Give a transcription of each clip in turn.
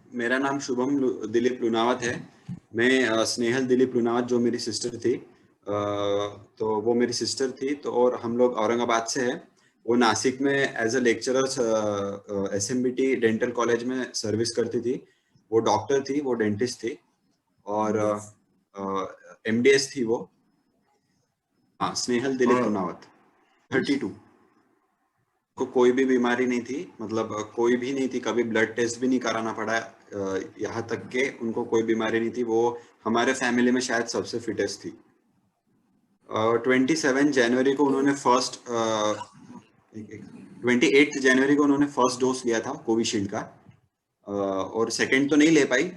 मेरा नाम शुभम दिलीप लुनावत है। मैं स्नेहल दिलीप लुनावत जो मेरी सिस्टर थी, तो वो मेरी सिस्टर थी, तो और हम लोग औरंगाबाद से हैं। वो नासिक में as a lecturer SMBT dental college में सर्विस करती थी। वो डॉक्टर थी, वो डेंटिस्ट थी और एमडीएस। एमडीएस थी वो। हाँ, स्नेहल दिलीप और लुनावत। 32। को कोई भी बीमारी नहीं थी, मतलब कोई भी नहीं थी, कभी ब्लड टेस्ट भी नहीं कराना पड़ा। यहाँ तक के उनको कोई बीमारी नहीं थी। वो हमारे फैमिली में शायद सबसे फिटेस्ट थी। 27 जनवरी को उन्होंने फर्स्ट 28 जनवरी को उन्होंने फर्स्ट डोज लिया था कोविशील्ड का। और सेकंड तो नहीं ले पाई,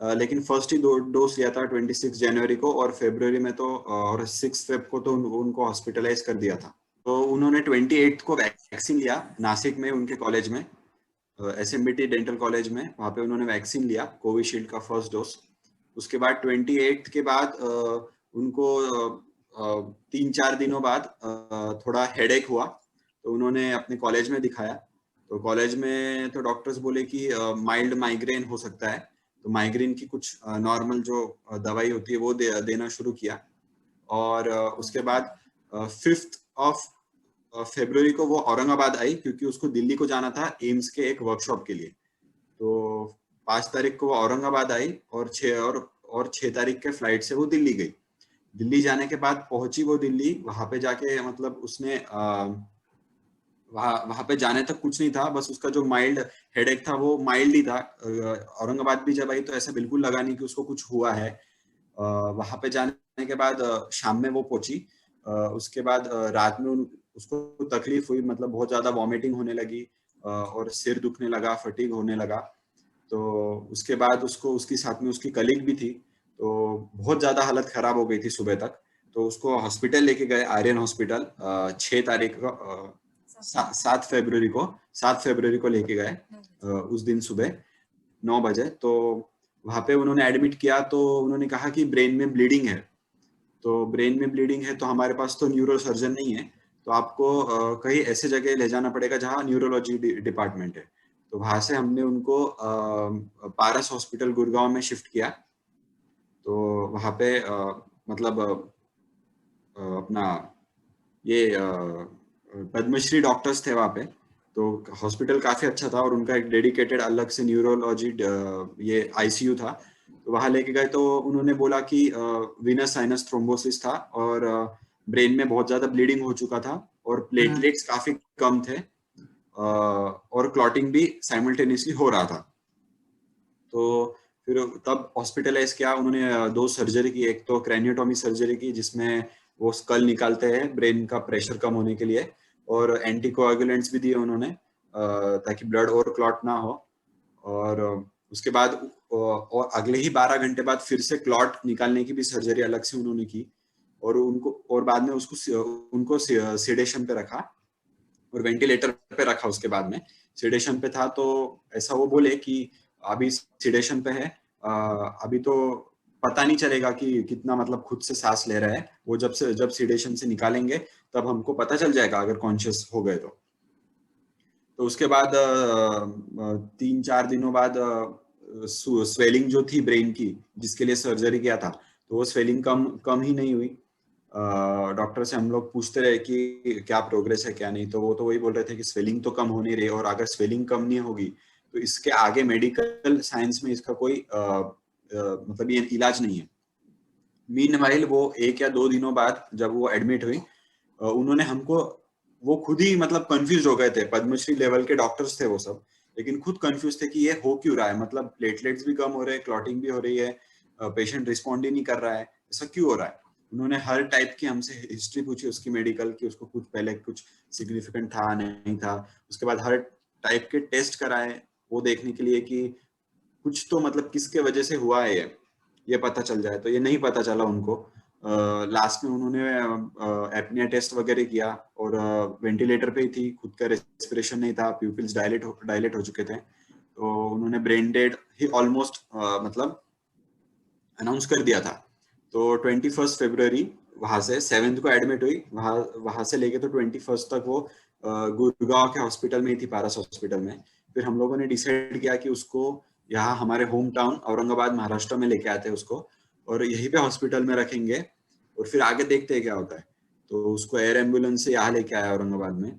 लेकिन फर्स्ट ही डोज लिया था 26 जनवरी को। और फरवरी में तो और 6 फेब को तो उनको हॉस्पिटलाइज कर दिया था। तो उन्होंने 28 को वैक्सीन लिया नासिक में उनके कॉलेज में, एसएमबीटी डेंटल कॉलेज में। वहाँ पे उन्होंने वैक्सीन लिया कोविशील्ड का फर्स्ट डोज। उसके बाद 28 के बाद उनको 3-4 दिनों बाद थोड़ा हेडेक हुआ, तो उन्होंने अपने कॉलेज में दिखाया। तो कॉलेज में तो डॉक्टर्स बोले कि माइल्ड माइग्रेन हो सकता है। तो माइग्रेन की कुछ नॉर्मल जो दवाई होती है वो देना शुरू किया। और उसके बाद 5 फरवरी को वो औरंगाबाद आई, क्योंकि उसको दिल्ली को जाना था एम्स के एक वर्कशॉप के लिए। तो 5 तारीख को वो औरंगाबाद आई और 6 तारीख के फ्लाइट से वो दिल्ली गई। दिल्ली जाने के बाद पहुंची वो दिल्ली। वहां पे जाके मतलब उसने वहां वहां पे जाने तक कुछ नहीं था, बस उसका जो माइल्ड हेडेक था वो माइल्ड ही था। औरंगाबाद भी जब आई तो ऐसा बिल्कुल लगा नहीं कि उसको कुछ हुआ है। वहां पे जाने के बाद शाम में वो पहुंची। उसके बाद रात में उसको तकलीफ हुई, मतलब बहुत ज्यादा वॉमिटिंग होने लगी, और सिर दुखने लगा, फटीग होने लगा। तो उसके बाद उसको उसके साथ में उसकी कलीग भी थी, तो बहुत ज्यादा हालत खराब हो गई थी सुबह तक। तो उसको हॉस्पिटल लेके गए, आर्यन हॉस्पिटल। 6 तारीख को 7 फरवरी को लेके गए उस दिन सुबह 9 बजे। तो वहां पे उन्होंने एडमिट किया, तो उन्होंने कहा कि ब्रेन में ब्लीडिंग है। तो ब्रेन में ब्लीडिंग है तो हमारे पास तो न्यूरो सर्जन नहीं है, तो आपको कहीं ऐसे जगह ले जाना पड़ेगा जहाँ न्यूरोलॉजी डिपार्टमेंट है। तो वहां से हमने उनको पारस हॉस्पिटल गुड़गांव में शिफ्ट किया। तो वहां पे मतलब अपना ये पद्मश्री डॉक्टर्स थे वहां पे। तो हॉस्पिटल काफी अच्छा था और उनका एक डेडिकेटेड अलग से न्यूरोलॉजी ये आईसीयू था। तो वहां लेके गए तो उन्होंने बोला कि वीनस साइनस थ्रोम्बोसिस था और ब्रेन में बहुत ज्यादा ब्लीडिंग हो चुका था और प्लेटलेट्स काफी कम थे, और क्लॉटिंग भी साइमल्टेनियसली हो रहा था। तो फिर तब हॉस्पिटलाइज किया उन्होंने। 2 सर्जरी की, एक तो क्रेनियोटॉमी सर्जरी की जिसमें वो स्कल निकालते हैं ब्रेन का प्रेशर कम होने के लिए, और एंटीकोएगुलेंट्स भी दिए उन्होंने ताकि ब्लड और क्लॉट ना हो। और उसके बाद और अगले ही 12 घंटे बाद फिर से क्लॉट निकालने की भी सर्जरी अलग से उन्होंने की। और उनको और बाद में उनको सिडेशन पे रखा और वेंटिलेटर पे रखा। उसके बाद में सिडेशन पे था, तो ऐसा वो बोले कि अभी सिडेशन पे है, अभी तो पता नहीं चलेगा कि कितना मतलब खुद से सांस ले रहा है। वो जब सिडेशन से निकालेंगे तब हमको पता चल जाएगा अगर कॉन्शियस हो गए तो उसके बाद 3-4 दिनों बाद स्वेलिंग जो थी ब्रेन की, जिसके लिए सर्जरी किया था, तो वो स्वेलिंग कम कम ही नहीं हुई। डॉक्टर से हम लोग पूछते रहे कि क्या प्रोग्रेस है क्या नहीं, तो वो तो वही बोल रहे थे कि स्वेलिंग तो कम हो नहीं रही, और अगर स्वेलिंग कम नहीं होगी तो इसके आगे मेडिकल साइंस में इसका कोई मतलब ये इलाज नहीं है। मीनवाइल वो 1 या 2 दिनों बाद जब वो एडमिट हुई, उन्होंने हमको, वो खुद ही मतलब कंफ्यूज हो गए थे। पद्मश्री लेवल के डॉक्टर्स थे वो सब, लेकिन खुद कंफ्यूज थे कि ये हो क्यों रहा है, मतलब प्लेटलेट्स भी कम हो रहे हैं, क्लॉटिंग भी हो रही है, पेशेंट रिस्पॉन्ड ही नहीं कर रहा है, ऐसा क्यों हो रहा है। उन्होंने हर टाइप की हमसे हिस्ट्री पूछी उसकी मेडिकल की, उसको कुछ पहले कुछ सिग्निफिकेंट था नहीं था। उसके बाद हर टाइप के टेस्ट कराए वो देखने के लिए कि कुछ तो मतलब किसके वजह से हुआ है ये पता चल जाए। तो ये नहीं पता चला उनको। लास्ट में उन्होंने एपनिया टेस्ट वगैरह किया, और वेंटिलेटर पे ही थी, खुद का रेस्पिरेशन नहीं था, प्यूपिल्स डायलेट हो चुके थे। तो उन्होंने ब्रेन डेड ही ऑलमोस्ट मतलब अनाउंस कर दिया था। तो 21 फरवरी वहां से 7 को एडमिट हुई, वहां वहां से लेके तो 21 तक वो गुड़गांव के हॉस्पिटल में ही थी, पारस हॉस्पिटल में। फिर हम लोगों ने डिसाइड किया कि उसको यहाँ हमारे होम टाउन औरंगाबाद महाराष्ट्र में लेके आते हैं उसको, और यहीं पे हॉस्पिटल में रखेंगे और फिर आगे देखते हैं क्या होता है। तो उसको एयर एम्बुलेंस से यहाँ लेके आया औरंगाबाद में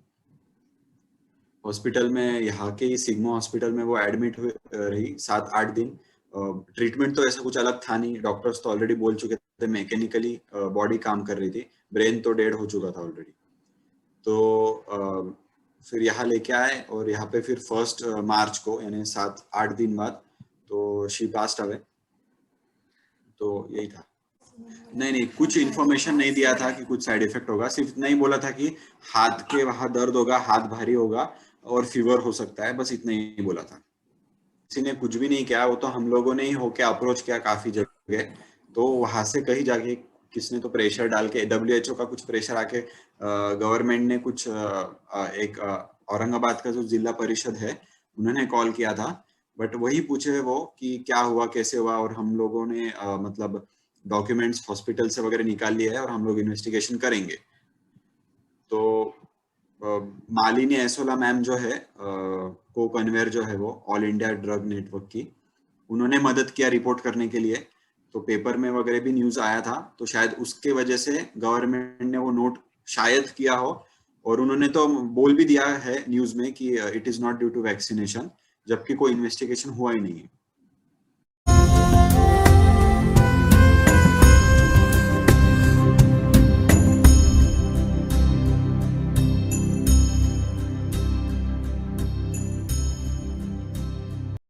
हॉस्पिटल में, यहाँ के सिग्मा हॉस्पिटल में वो एडमिट रही 7-8 दिन। ट्रीटमेंट तो ऐसा कुछ अलग था नहीं, डॉक्टर्स तो ऑलरेडी बोल चुके थे मैकेनिकली बॉडी काम कर रही थी, ब्रेन तो डेड हो चुका था ऑलरेडी। तो फिर यहाँ लेके आए और यहाँ पे फिर 1 मार्च को यानी 7-8 दिन बाद तो शी पास्ट अवे। तो यही था। नहीं, कुछ इन्फॉर्मेशन नहीं दिया था कि कुछ साइड इफेक्ट होगा, सिर्फ इतना ही बोला था कि हाथ के वहां दर्द होगा, हाथ भारी होगा और फीवर हो सकता है, बस इतना ही बोला था। किसी ने कुछ भी नहीं किया, वो तो हम लोगों ने ही होके अप्रोच किया काफी जगह, तो वहां से कहीं जाके किसने तो प्रेशर डाल के, WHO का कुछ प्रेशर आके गवर्नमेंट ने कुछ एक औरंगाबाद का जो जिला परिषद है उन्होंने कॉल किया था, बट वही पूछे वो कि क्या हुआ कैसे हुआ, और हम लोगों ने मतलब डॉक्यूमेंट्स हॉस्पिटल से वगैरह निकाल लिया है और हम लोग इन्वेस्टिगेशन करेंगे। तो मालिनी एसोला मैम जो है को कन्वेयर जो है वो ऑल इंडिया ड्रग नेटवर्क की, उन्होंने मदद किया रिपोर्ट करने के लिए, तो पेपर में वगैरह भी न्यूज आया था, तो शायद उसके वजह से गवर्नमेंट ने वो नोट शायद किया हो, और उन्होंने तो बोल भी दिया है न्यूज में कि it is not due to vaccination, जबकि कोई इन्वेस्टिगेशन हुआ ही नहीं है।